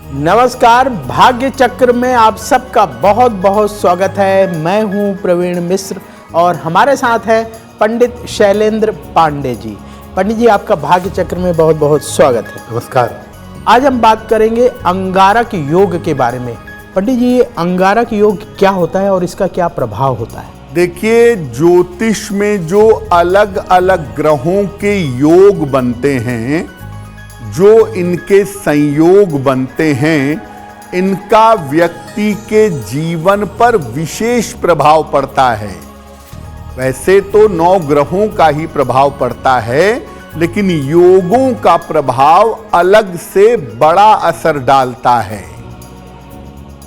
नमस्कार, भाग्य चक्र में आप सबका बहुत बहुत स्वागत है। मैं हूं प्रवीण मिश्र और हमारे साथ हैं पंडित शैलेंद्र पांडे जी। पंडित जी, आपका भाग्य चक्र में बहुत बहुत स्वागत है। नमस्कार। आज हम बात करेंगे अंगारक योग के बारे में। पंडित जी, ये अंगारक योग क्या होता है और इसका क्या प्रभाव होता है? देखिए, ज्योतिष में जो अलग अलग ग्रहों के योग बनते हैं, जो इनके संयोग बनते हैं, इनका व्यक्ति के जीवन पर विशेष प्रभाव पड़ता है। वैसे तो 9 ग्रहों का ही प्रभाव पड़ता है, लेकिन योगों का प्रभाव अलग से बड़ा असर डालता है।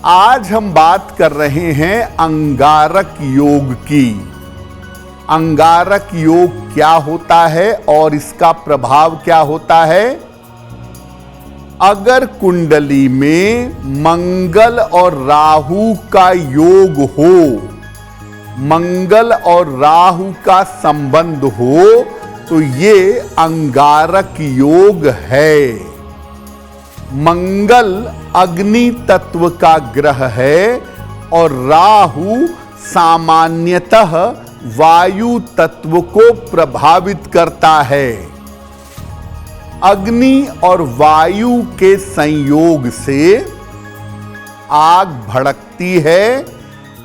आज हम बात कर रहे हैं अंगारक योग की। अंगारक योग क्या होता है और इसका प्रभाव क्या होता है? अगर कुंडली में मंगल और राहु का योग हो, मंगल और राहु का संबंध हो, तो ये अंगारक योग है। मंगल अग्नि तत्व का ग्रह है और राहु सामान्यतः वायु तत्व को प्रभावित करता है। अग्नि और वायु के संयोग से आग भड़कती है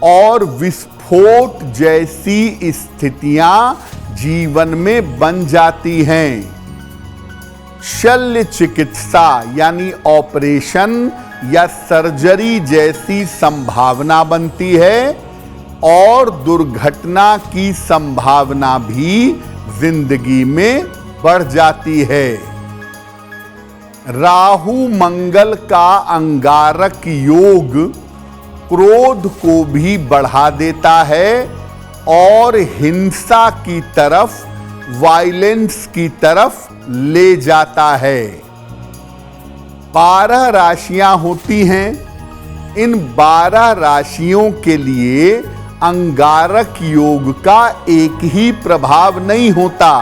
और विस्फोट जैसी स्थितियां जीवन में बन जाती हैं। शल्य चिकित्सा यानी ऑपरेशन या सर्जरी जैसी संभावना बनती है और दुर्घटना की संभावना भी जिंदगी में बढ़ जाती है। राहु मंगल का अंगारक योग क्रोध को भी बढ़ा देता है और हिंसा की तरफ, वायलेंस की तरफ ले जाता है। 12 राशियां होती हैं। इन 12 राशियों के लिए अंगारक योग का एक ही प्रभाव नहीं होता।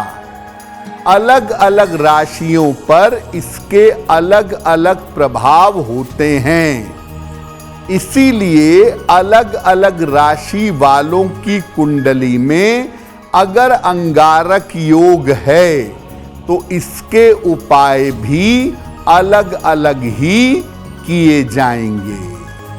अलग अलग राशियों पर इसके अलग अलग प्रभाव होते हैं। इसीलिए अलग अलग राशि वालों की कुंडली में अगर अंगारक योग है तो इसके उपाय भी अलग अलग ही किए जाएंगे।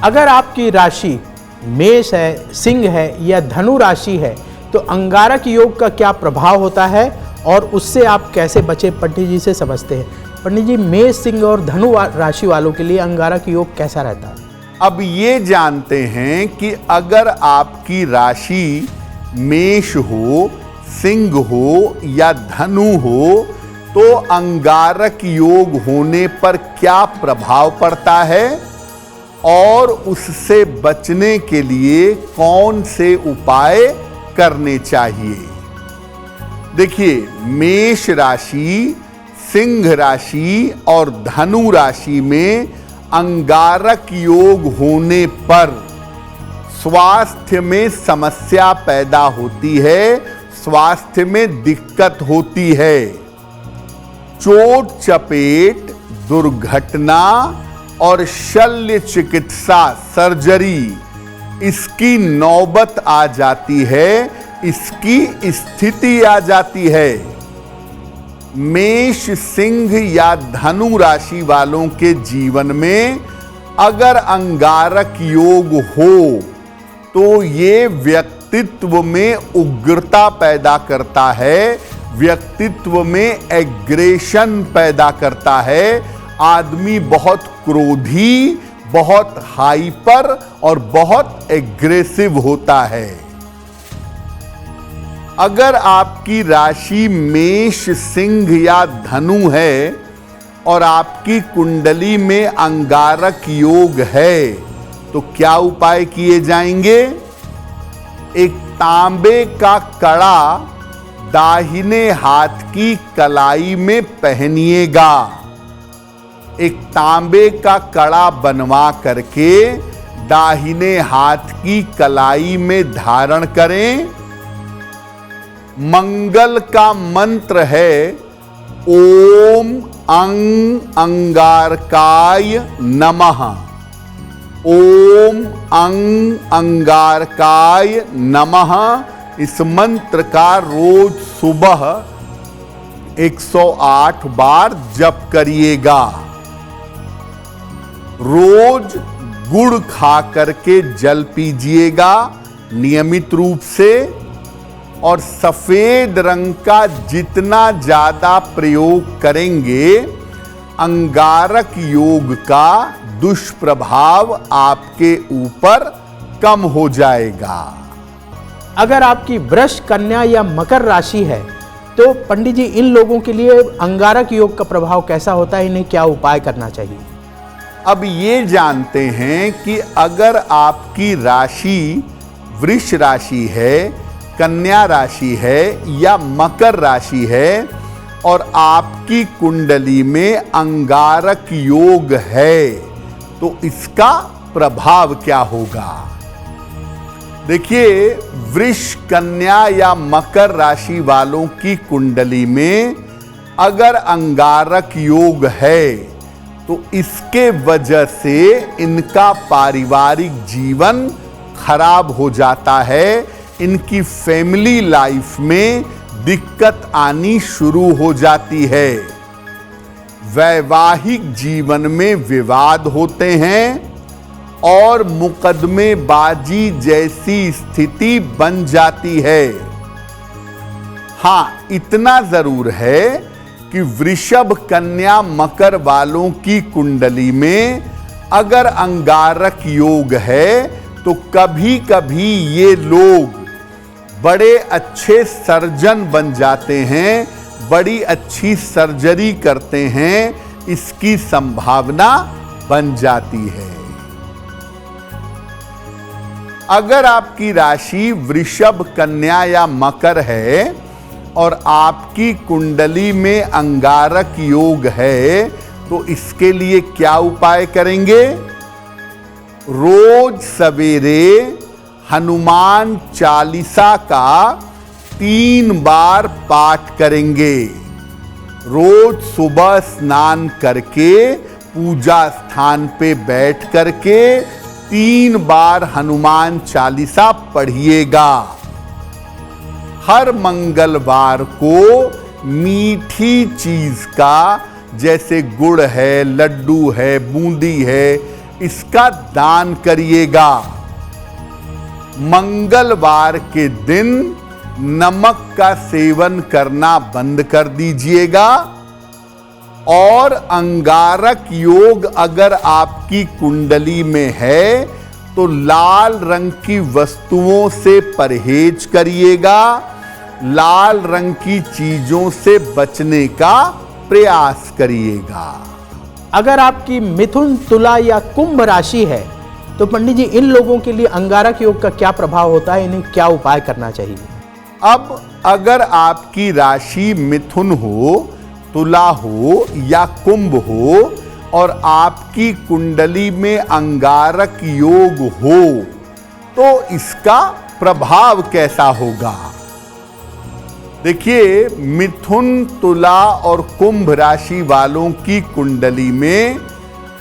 अगर आपकी राशि मेष है, सिंह है या धनु राशि है तो अंगारक योग का क्या प्रभाव होता है और उससे आप कैसे बचे, पंडित जी से समझते हैं। पंडित जी, मेष, सिंह और धनु राशि वालों के लिए अंगारक योग कैसा रहता है? अब ये जानते हैं कि अगर आपकी राशि मेष हो, सिंह हो या धनु हो तो अंगारक योग होने पर क्या प्रभाव पड़ता है और उससे बचने के लिए कौन से उपाय करने चाहिए। देखिए, मेष राशि, सिंह राशि और धनु राशि में अंगारक योग होने पर स्वास्थ्य में समस्या पैदा होती है, स्वास्थ्य में दिक्कत होती है। चोट चपेट, दुर्घटना और शल्य चिकित्सा, सर्जरी, इसकी नौबत आ जाती है, इसकी स्थिति आ जाती है। मेष, सिंह या धनु राशि वालों के जीवन में अगर अंगारक योग हो तो ये व्यक्तित्व में उग्रता पैदा करता है, व्यक्तित्व में एग्रेशन पैदा करता है। आदमी बहुत क्रोधी, बहुत हाइपर और बहुत एग्रेसिव होता है। अगर आपकी राशि मेष, सिंह या धनु है और आपकी कुंडली में अंगारक योग है तो क्या उपाय किए जाएंगे? एक तांबे का कड़ा दाहिने हाथ की कलाई में पहनिएगा। एक तांबे का कड़ा बनवा करके दाहिने हाथ की कलाई में धारण करें। मंगल का मंत्र है ओम अंग अंगारकाय नमः। ओम अंग अंगारकाय नमः इस मंत्र का रोज सुबह 108 बार जप करिएगा। रोज गुड़ खा करके जल पीजिएगा नियमित रूप से, और सफेद रंग का जितना ज्यादा प्रयोग करेंगे अंगारक योग का दुष्प्रभाव आपके ऊपर कम हो जाएगा। अगर आपकी वृष, कन्या या मकर राशि है तो पंडित जी इन लोगों के लिए अंगारक योग का प्रभाव कैसा होता है, इन्हें क्या उपाय करना चाहिए? अब ये जानते हैं कि अगर आपकी राशि वृष राशि है, कन्या राशि है या मकर राशि है और आपकी कुंडली में अंगारक योग है तो इसका प्रभाव क्या होगा? देखिए, वृष, कन्या या मकर राशि वालों की कुंडली में अगर अंगारक योग है तो इसके वजह से इनका पारिवारिक जीवन खराब हो जाता है, इनकी फैमिली लाइफ में दिक्कत आनी शुरू हो जाती है, वैवाहिक जीवन में विवाद होते हैं और मुकदमेबाजी जैसी स्थिति बन जाती है। हां, इतना जरूर है कि वृषभ, कन्या, मकर वालों की कुंडली में अगर अंगारक योग है तो कभी कभी ये लोग बड़े अच्छे सर्जन बन जाते हैं, बड़ी अच्छी सर्जरी करते हैं, इसकी संभावना बन जाती है। अगर आपकी राशि वृषभ, कन्या या मकर है और आपकी कुंडली में अंगारक योग है तो इसके लिए क्या उपाय करेंगे? रोज सवेरे हनुमान चालीसा का 3 बार पाठ करेंगे। रोज सुबह स्नान करके पूजा स्थान पे बैठ करके 3 बार हनुमान चालीसा पढ़िएगा। हर मंगलवार को मीठी चीज का, जैसे गुड़ है, लड्डू है, बूंदी है, इसका दान करिएगा। मंगलवार के दिन नमक का सेवन करना बंद कर दीजिएगा। और अंगारक योग अगर आपकी कुंडली में है तो लाल रंग की वस्तुओं से परहेज करिएगा, लाल रंग की चीजों से बचने का प्रयास करिएगा। अगर आपकी मिथुन, तुला या कुंभ राशि है तो पंडित जी इन लोगों के लिए अंगारक योग का क्या प्रभाव होता है, इन्हें क्या उपाय करना चाहिए? अब अगर आपकी राशि मिथुन हो, तुला हो या कुंभ हो और आपकी कुंडली में अंगारक योग हो तो इसका प्रभाव कैसा होगा? देखिए, मिथुन, तुला और कुंभ राशि वालों की कुंडली में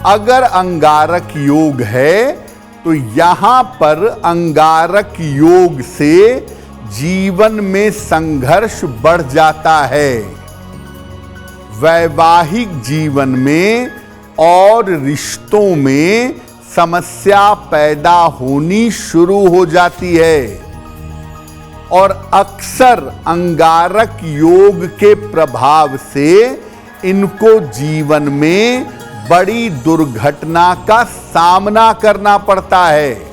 अगर अंगारक योग है तो यहां पर अंगारक योग से जीवन में संघर्ष बढ़ जाता है, वैवाहिक जीवन में और रिश्तों में समस्या पैदा होनी शुरू हो जाती है और अक्सर अंगारक योग के प्रभाव से इनको जीवन में बड़ी दुर्घटना का सामना करना पड़ता है।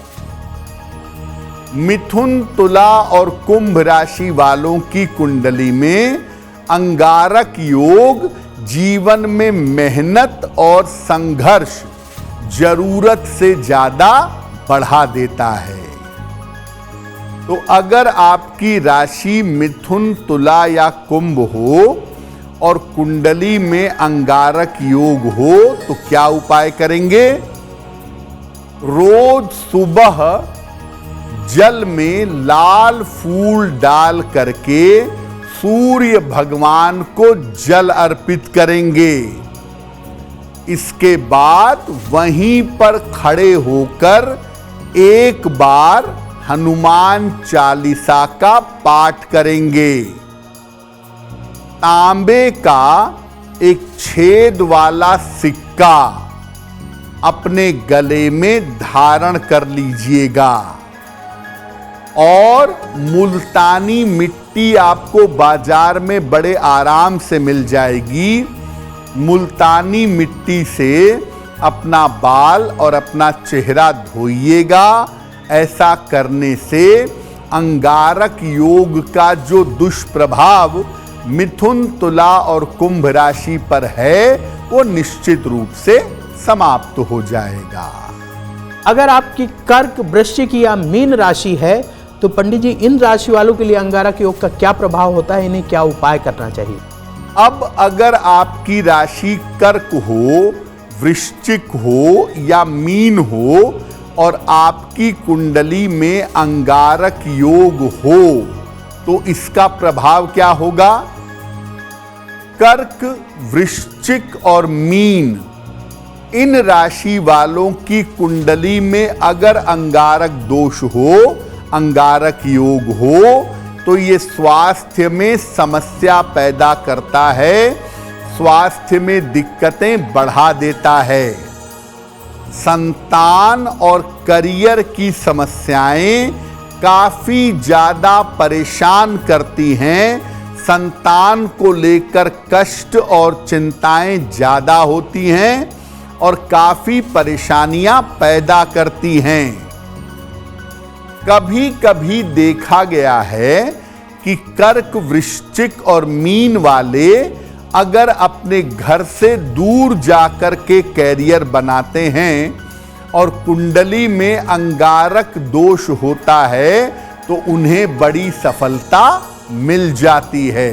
मिथुन, तुला और कुंभ राशि वालों की कुंडली में अंगारक योग जीवन में मेहनत और संघर्ष जरूरत से ज्यादा बढ़ा देता है। तो अगर आपकी राशि मिथुन, तुला या कुंभ हो और कुंडली में अंगारक योग हो तो क्या उपाय करेंगे? रोज सुबह जल में लाल फूल डाल करके सूर्य भगवान को जल अर्पित करेंगे। इसके बाद वहीं पर खड़े होकर एक बार हनुमान चालीसा का पाठ करेंगे। तांबे का एक छेद वाला सिक्का अपने गले में धारण कर लीजिएगा और मुल्तानी मिट्टी आपको बाजार में बड़े आराम से मिल जाएगी। मुल्तानी मिट्टी से अपना बाल और अपना चेहरा धोइएगा। ऐसा करने से अंगारक योग का जो दुष्प्रभाव मिथुन, तुला और कुंभ राशि पर है वो निश्चित रूप से समाप्त हो जाएगा। अगर आपकी कर्क, वृश्चिक या मीन राशि है तो पंडित जी इन राशि वालों के लिए अंगारक योग का क्या प्रभाव होता है, इन्हें क्या उपाय करना चाहिए? अब अगर आपकी राशि कर्क हो, वृश्चिक हो या मीन हो और आपकी कुंडली में अंगारक योग हो तो इसका प्रभाव क्या होगा? कर्क, वृश्चिक और मीन इन राशि वालों की कुंडली में अगर अंगारक दोष हो, अंगारक योग हो तो ये स्वास्थ्य में समस्या पैदा करता है, स्वास्थ्य में दिक्कतें बढ़ा देता है। संतान और करियर की समस्याएं काफी ज्यादा परेशान करती हैं। संतान को लेकर कष्ट और चिंताएं ज्यादा होती हैं और काफी परेशानियां पैदा करती हैं। कभी कभी देखा गया है कि कर्क, वृश्चिक और मीन वाले अगर अपने घर से दूर जाकर के कैरियर बनाते हैं और कुंडली में अंगारक दोष होता है तो उन्हें बड़ी सफलता मिल जाती है।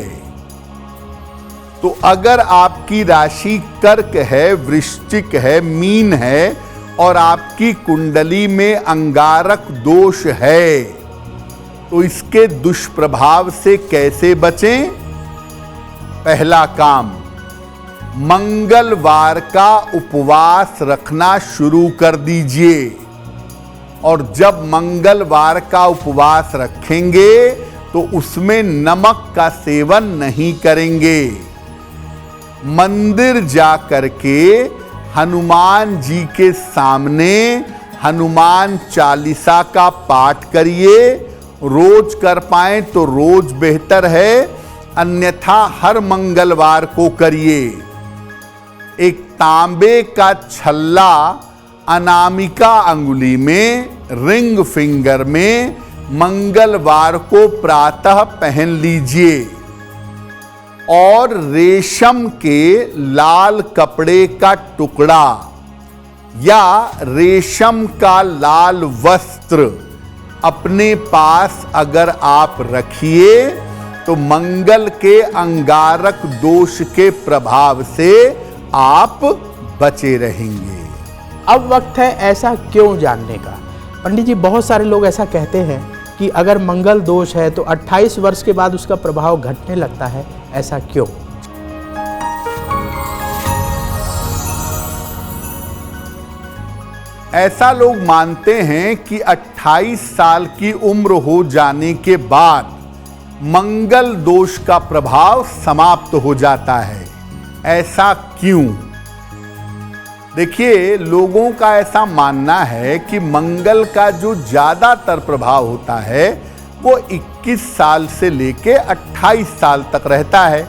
तो अगर आपकी राशि कर्क है, वृश्चिक है, मीन है और आपकी कुंडली में अंगारक दोष है तो इसके दुष्प्रभाव से कैसे बचें? पहला काम, मंगलवार का उपवास रखना शुरू कर दीजिए और जब मंगलवार का उपवास रखेंगे तो उसमें नमक का सेवन नहीं करेंगे। मंदिर जा करके हनुमान जी के सामने हनुमान चालीसा का पाठ करिए। रोज कर पाएं तो रोज बेहतर है, अन्यथा हर मंगलवार को करिए। एक तांबे का छल्ला अनामिका अंगुली में, रिंग फिंगर में मंगलवार को प्रातः पहन लीजिए और रेशम के लाल कपड़े का टुकड़ा या रेशम का लाल वस्त्र अपने पास अगर आप रखिए तो मंगल के अंगारक दोष के प्रभाव से आप बचे रहेंगे। अब वक्त है ऐसा क्यों जानने का। पंडित जी बहुत सारे लोग ऐसा कहते हैं कि अगर मंगल दोष है तो 28 वर्ष के बाद उसका प्रभाव घटने लगता है, ऐसा क्यों? ऐसा लोग मानते हैं कि 28 साल की उम्र हो जाने के बाद मंगल दोष का प्रभाव समाप्त हो जाता है। ऐसा क्यों? देखिए, लोगों का ऐसा मानना है कि मंगल का जो ज्यादातर प्रभाव होता है वो 21 साल से लेके 28 साल तक रहता है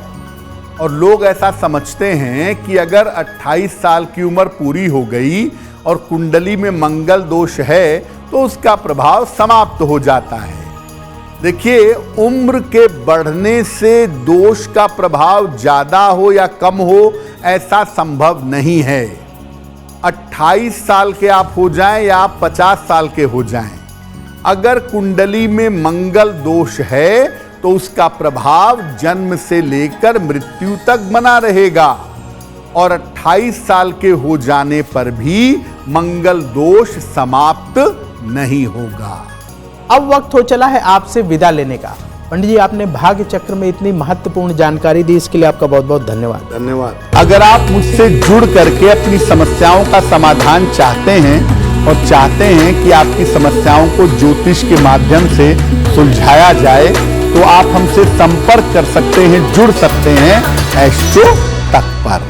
और लोग ऐसा समझते हैं कि अगर 28 साल की उम्र पूरी हो गई और कुंडली में मंगल दोष है तो उसका प्रभाव समाप्त हो जाता है। देखिए, उम्र के बढ़ने से दोष का प्रभाव ज्यादा हो या कम हो ऐसा संभव नहीं है। 28 साल के आप हो जाएं या आप 50 साल के हो जाएं, अगर कुंडली में मंगल दोष है तो उसका प्रभाव जन्म से लेकर मृत्यु तक बना रहेगा और 28 साल के हो जाने पर भी मंगल दोष समाप्त नहीं होगा। अब वक्त हो चला है आपसे विदा लेने का। पंडित जी, आपने भाग्य चक्र में इतनी महत्वपूर्ण जानकारी दी, इसके लिए आपका बहुत बहुत धन्यवाद। धन्यवाद। अगर आप मुझसे जुड़ करके अपनी समस्याओं का समाधान चाहते हैं और चाहते हैं कि आपकी समस्याओं को ज्योतिष के माध्यम से सुलझाया जाए, तो आप हमसे संपर्क कर सकते हैं, जुड़ सकते हैं एस्ट्रो तक पर।